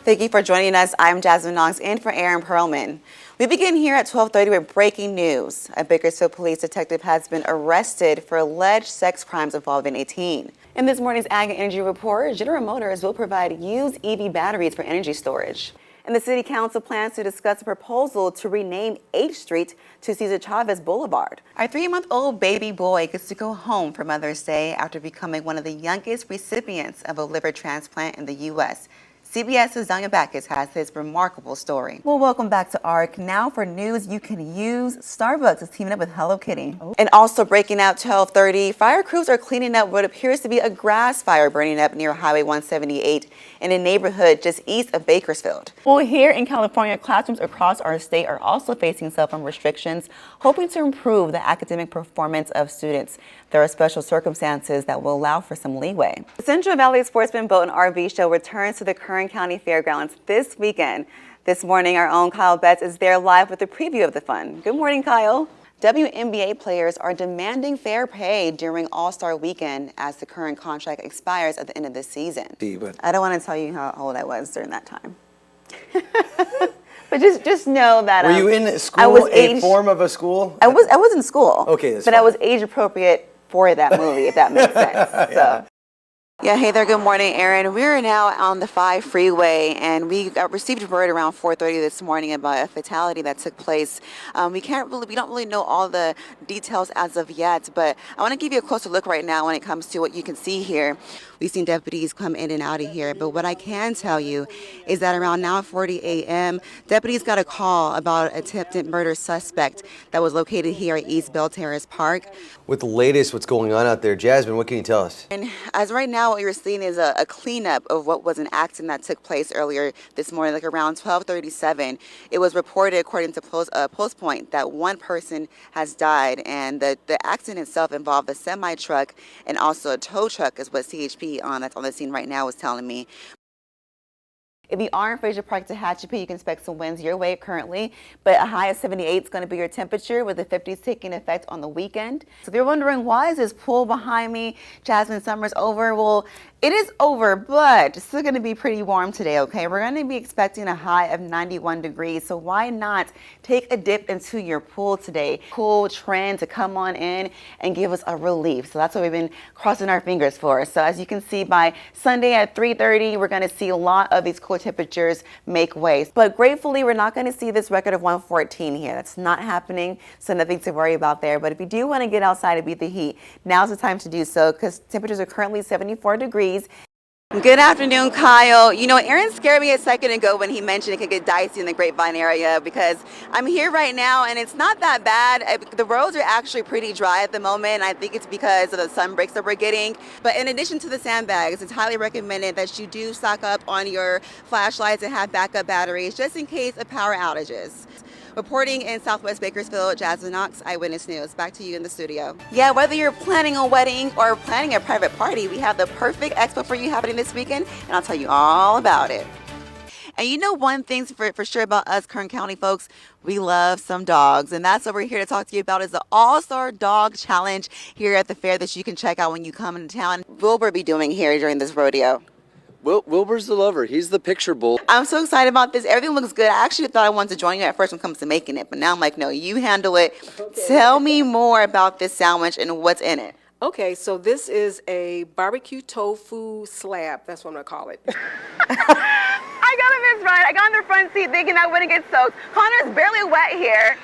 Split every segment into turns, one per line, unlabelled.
Thank you for joining us. I'm Jasmin Knox in for Aaron Perlman. We begin here at 12:30 with breaking news. A Bakersfield police detective has been arrested for alleged sex crimes involving a teen. In this morning's Ag and Energy Report, General Motors will provide used EV batteries for energy storage. And the City Council plans to discuss a proposal to rename H Street to Cesar Chavez Boulevard. Our 3-month-old baby boy gets to go home for Mother's Day after becoming one of the youngest recipients of a liver transplant in the U.S. CBS's Danya Backus has his remarkable story. Well, welcome back to ARC. Now for news you can use, Starbucks is teaming up with Hello Kitty. And also breaking out 12:30, fire crews are cleaning up what appears to be a grass fire burning up near Highway 178 in a neighborhood just east of Bakersfield. Well, here in California, classrooms across our state are also facing cell phone restrictions, hoping to improve the academic performance of students. There are special circumstances that will allow for some leeway. The Central Valley Sportsman Boat and RV Show returns to the Kern County Fairgrounds this weekend. This morning, our own Kyle Betts is there live with a preview of the fun. Good morning, Kyle. WNBA players are demanding fair pay during All-Star Weekend as the current contract expires at the end of this season. I don't want to tell you how old I was during that time. But just know that
were you in school, form of a school?
I was in school.
Okay, that's
but
fine.
I was age appropriate for that movie, if that makes sense.
Yeah.
Yeah, hey there, good morning, Aaron. We're now on the 5 freeway, and we received word around 4:30 this morning about a fatality that took place. We don't really know all the details as of yet, but I want to give you a closer look right now when it comes to what you can see here. We've seen deputies come in and out of here, but what I can tell you is that around 9:40 a.m., deputies got a call about an attempted murder suspect that was located here at East Bell Terrace Park.
With the latest, what's going on out there, Jasmine, what can you tell us?
And as right now, what you're seeing is a cleanup of what was an accident that took place earlier this morning, like around 12:37. It was reported, according to Post Point, that one person has died, and the accident itself involved a semi-truck and also a tow truck, is what CHP that's on the scene right now is telling me. If you are in Fraser Park to Tehachapi, you can expect some winds your way currently, but a high of 78 is going to be your temperature with the 50s taking effect on the weekend. So if you're wondering why is this pool behind me, Jasmine, summer's over? Well, it is over, but it's still going to be pretty warm today, okay? We're going to be expecting a high of 91 degrees, so why not take a dip into your pool today? Cool trend to come on in and give us a relief. So that's what we've been crossing our fingers for. So as you can see, by Sunday at 3:30, we're going to see a lot of these cool temperatures make way. But gratefully, we're not going to see this record of 114 here. That's not happening, so nothing to worry about there. But if you do want to get outside and beat the heat, now's the time to do so because temperatures are currently 74 degrees. Good afternoon, Kyle. You know, Aaron scared me a second ago when he mentioned it could get dicey in the Grapevine area because I'm here right now and it's not that bad. The roads are actually pretty dry at the moment. I think it's because of the sun breaks that we're getting. But in addition to the sandbags, it's highly recommended that you do stock up on your flashlights and have backup batteries just in case of power outages. Reporting in Southwest Bakersfield, Jasmin Knox, Eyewitness News. Back to you in the studio. Yeah, whether you're planning a wedding or planning a private party, we have the perfect expo for you happening this weekend, and I'll tell you all about it. And you know one thing for sure about us Kern County folks, we love some dogs. And that's what we're here to talk to you about is the All-Star Dog Challenge here at the fair that you can check out when you come into town. Wilbur be doing here during this rodeo.
Wilbur's the lover. He's the picture bull.
I'm so excited about this. Everything looks good. I actually thought I wanted to join you at first when it comes to making it, but now I'm like, no, you handle it. Okay. Tell me more about this sandwich and what's in it.
Okay, so this is a barbecue tofu slab. That's what I'm going to call it.
I got it this right. I got in the front seat thinking I wouldn't get soaked. Connor's barely wet here,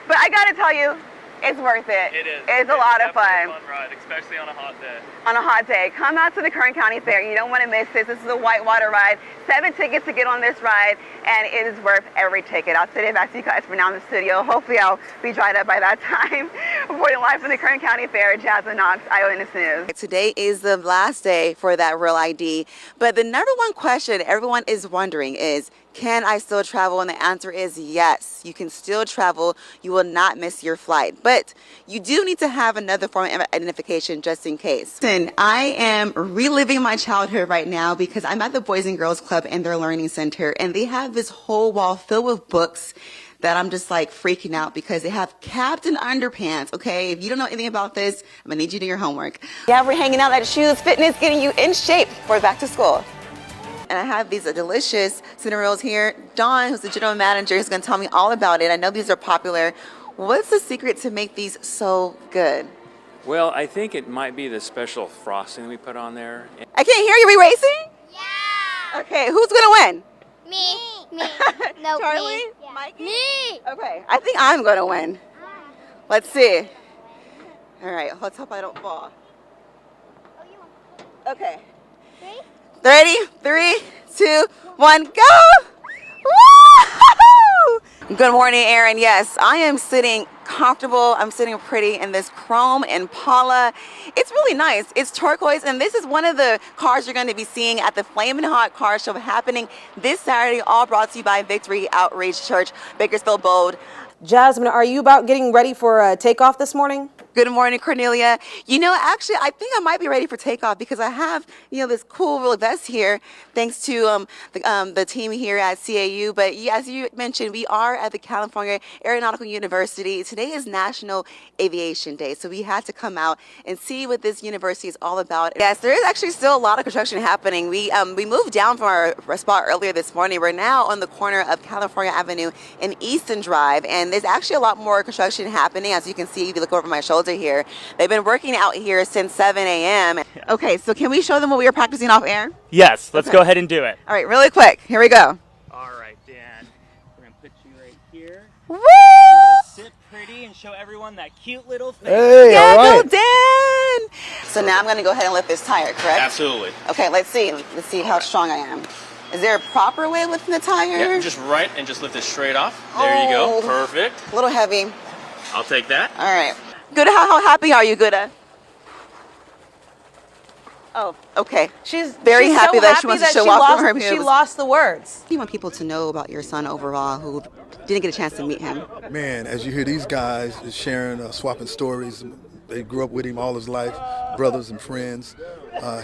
but I got to tell you, it's worth it.
It is.
It's a lot of fun.
Fun ride, especially on a hot day.
On a hot day. Come out to the Kern County Fair. You don't want to miss this. This is a whitewater ride. 7 tickets to get on this ride, and it is worth every ticket. I'll send it back to you guys for now in the studio. Hopefully I'll be dried up by that time. Reporting live from the Kern County Fair, Jasmin Knox, Eyewitness News. Today is the last day for that Real ID, but the number one question everyone is wondering is, can I still travel? And the answer is yes, you can still travel. You will not miss your flight, but you do need to have another form of identification just in case. Listen, I am reliving my childhood right now because I'm at the Boys and Girls Club in their learning center, and they have this whole wall filled with books that I'm just like freaking out because they have Captain Underpants, okay? If you don't know anything about this, I'm gonna need you to do your homework. Yeah, we're hanging out at Shoes Fitness, getting you in shape for back to school. And I have these delicious cinnamon rolls here. Dawn, who's the general manager, is going to tell me all about it. I know these are popular. What's the secret to make these so good?
Well, I think it might be the special frosting we put on there.
I can't hear you. Are we racing?
Yeah.
Okay, who's going to win?
Me. No,
Charlie?
me. Yeah.
Mikey?
Me.
Okay, I think I'm going to win. Let's see. All right, let's hope I don't fall. Okay. Ready? 3, 2, 1, go! Woo! Good morning, Aaron. Yes, I am sitting comfortable. I'm sitting pretty in this chrome Impala. It's really nice. It's turquoise, and this is one of the cars you're going to be seeing at the Flamin' Hot Car Show happening this Saturday, all brought to you by Victory Outreach Church, Bakersfield Bold.
Jasmine, are you about getting ready for takeoff this morning?
Good morning, Cornelia. You know, actually, I think I might be ready for takeoff because I have, this cool little vest here, thanks to the team here at CAU. But as you mentioned, we are at the California Aeronautical University. Today is National Aviation Day, so we had to come out and see what this university is all about. Yes, there is actually still a lot of construction happening. We moved down from our spot earlier this morning. We're now on the corner of California Avenue and Easton Drive, and there's actually a lot more construction happening. As you can see, if you look over my shoulder here, they've been working out here since 7 a.m. Okay, so can we show them what we were practicing off air?
Yes, let's go ahead and do it.
All right, really quick. Here we go.
All right, Dan. We're going to put you right here.
Woo!
You're going to sit pretty and show everyone that cute little face.
Hey,
Yeah,
all right.
go Dan! So now I'm going to go ahead and lift this tire, correct?
Absolutely.
Okay, let's see. Let's see how strong I am. Is there a proper way of lifting the tire?
Yeah, just right and just lift it straight off. There you go.
Oh.
Perfect.
A little heavy.
I'll take that.
All right. Good. How happy are you, Guda? Oh, okay.
She's
Very
she's
happy
so
that she wants to show off
lost,
her moves.
She lost the words.
You want people to know about your son overall who didn't get a chance to meet him.
Man, as you hear these guys sharing, swapping stories, they grew up with him all his life, brothers and friends.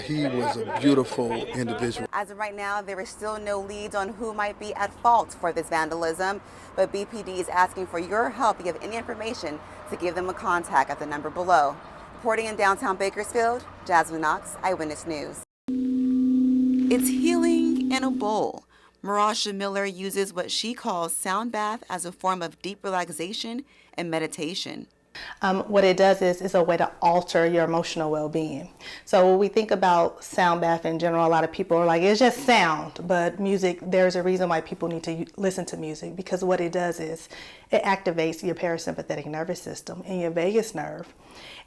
He was a beautiful individual.
As of right now, there is still no leads on who might be at fault for this vandalism, but BPD is asking for your help. If you have any information, to give them a contact at the number below. Reporting in downtown Bakersfield, Jasmin, Knox, Eyewitness News. It's healing in a bowl. Marasha Miller uses what she calls sound bath as a form of deep relaxation and meditation.
What it does is it's a way to alter your emotional well-being. So when we think about sound bath in general, a lot of people are like, it's just sound. But music, there's a reason why people need to listen to music, because what it does is it activates your parasympathetic nervous system and your vagus nerve,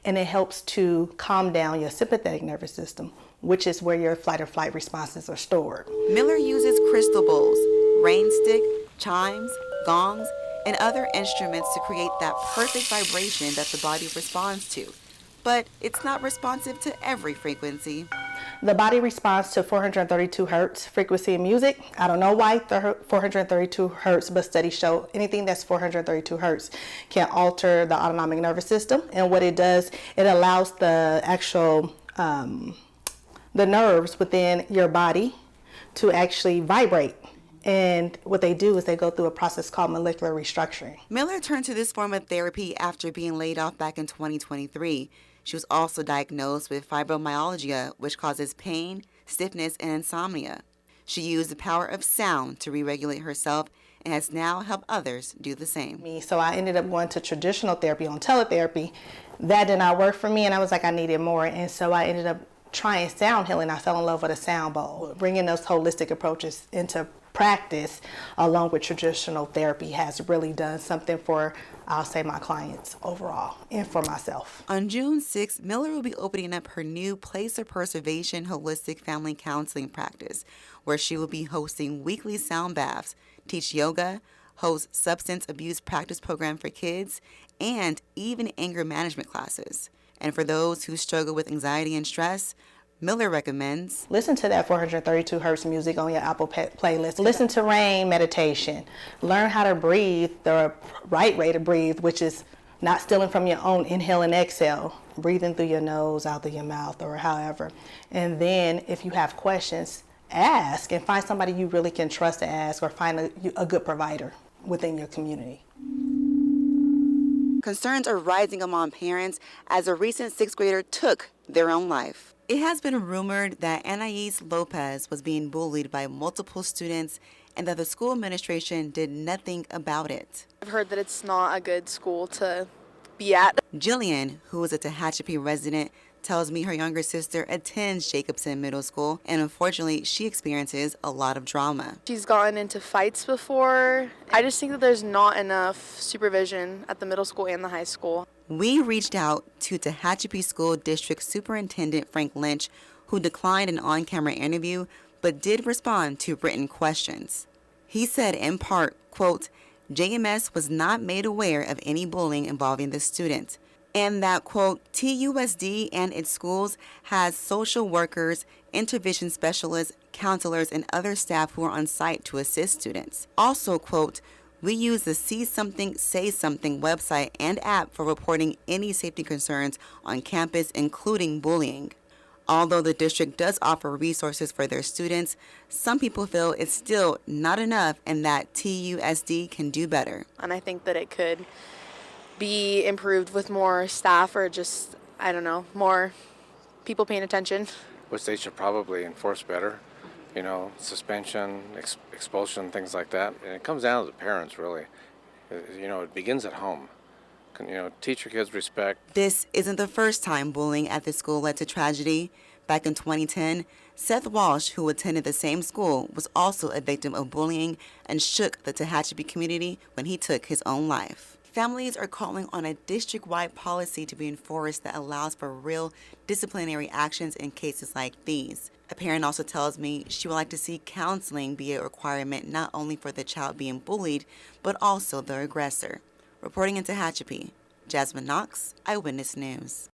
and it helps to calm down your sympathetic nervous system, which is where your fight or flight responses are stored.
Miller uses crystal bowls, rain stick, chimes, gongs, and other instruments to create that perfect vibration that the body responds to. But it's not responsive to every frequency.
The body responds to 432 hertz frequency in music. I don't know why 432 hertz, but studies show anything that's 432 hertz can alter the autonomic nervous system. And what it does, it allows the actual, the nerves within your body to actually vibrate. And what they do is they go through a process called molecular restructuring.
Miller turned to this form of therapy after being laid off back in 2023. She was also diagnosed with fibromyalgia, which causes pain, stiffness, and insomnia. She used the power of sound to re-regulate herself and has now helped others do the same.
So I ended up going to traditional therapy on teletherapy. That did not work for me, and I was like, I needed more. And so I ended up trying sound healing. I fell in love with a sound bowl. Bringing those holistic approaches into practice along with traditional therapy has really done something for, I'll say, my clients overall and for myself.
On June 6th, Miller will be opening up her new Place of Preservation Holistic Family Counseling practice, where she will be hosting weekly sound baths, teach yoga, host substance abuse practice program for kids, and even anger management classes. And for those who struggle with anxiety and stress, Miller recommends
listen to that 432 hertz music on your Apple playlist. Listen to rain meditation. Learn how to breathe the right way to breathe, which is not stealing from your own inhale and exhale, breathing through your nose, out through your mouth, or however. And then if you have questions, ask and find somebody you really can trust to ask, or find a good provider within your community.
Concerns are rising among parents as a recent 6th grader took their own life. It has been rumored that Anais Lopez was being bullied by multiple students and that the school administration did nothing about it.
I've heard that it's not a good school to be at.
Jillian, who is a Tehachapi resident, tells me her younger sister attends Jacobson Middle School, and unfortunately, she experiences a lot of drama.
She's gotten into fights before. I just think that there's not enough supervision at the middle school and the high school.
We reached out to Tehachapi School District Superintendent Frank Lynch, who declined an on-camera interview, but did respond to written questions. He said in part, quote, JMS was not made aware of any bullying involving the student, and that, quote, TUSD and its schools has social workers, intervention specialists, counselors, and other staff who are on site to assist students. Also, quote, we use the See Something, Say Something website and app for reporting any safety concerns on campus, including bullying. Although the district does offer resources for their students, some people feel it's still not enough and that TUSD can do better.
And I think that it could be improved with more staff or just, I don't know, more people paying attention.
Which they should probably enforce better. You know, suspension, expulsion, things like that. And it comes down to the parents, really. You know, it begins at home. You know, teach your kids respect.
This isn't the first time bullying at the school led to tragedy. Back in 2010, Seth Walsh, who attended the same school, was also a victim of bullying and shook the Tehachapi community when he took his own life. Families are calling on a district-wide policy to be enforced that allows for real disciplinary actions in cases like these. A parent also tells me she would like to see counseling be a requirement not only for the child being bullied, but also the aggressor. Reporting in Tehachapi, Jasmin Knox, Eyewitness News.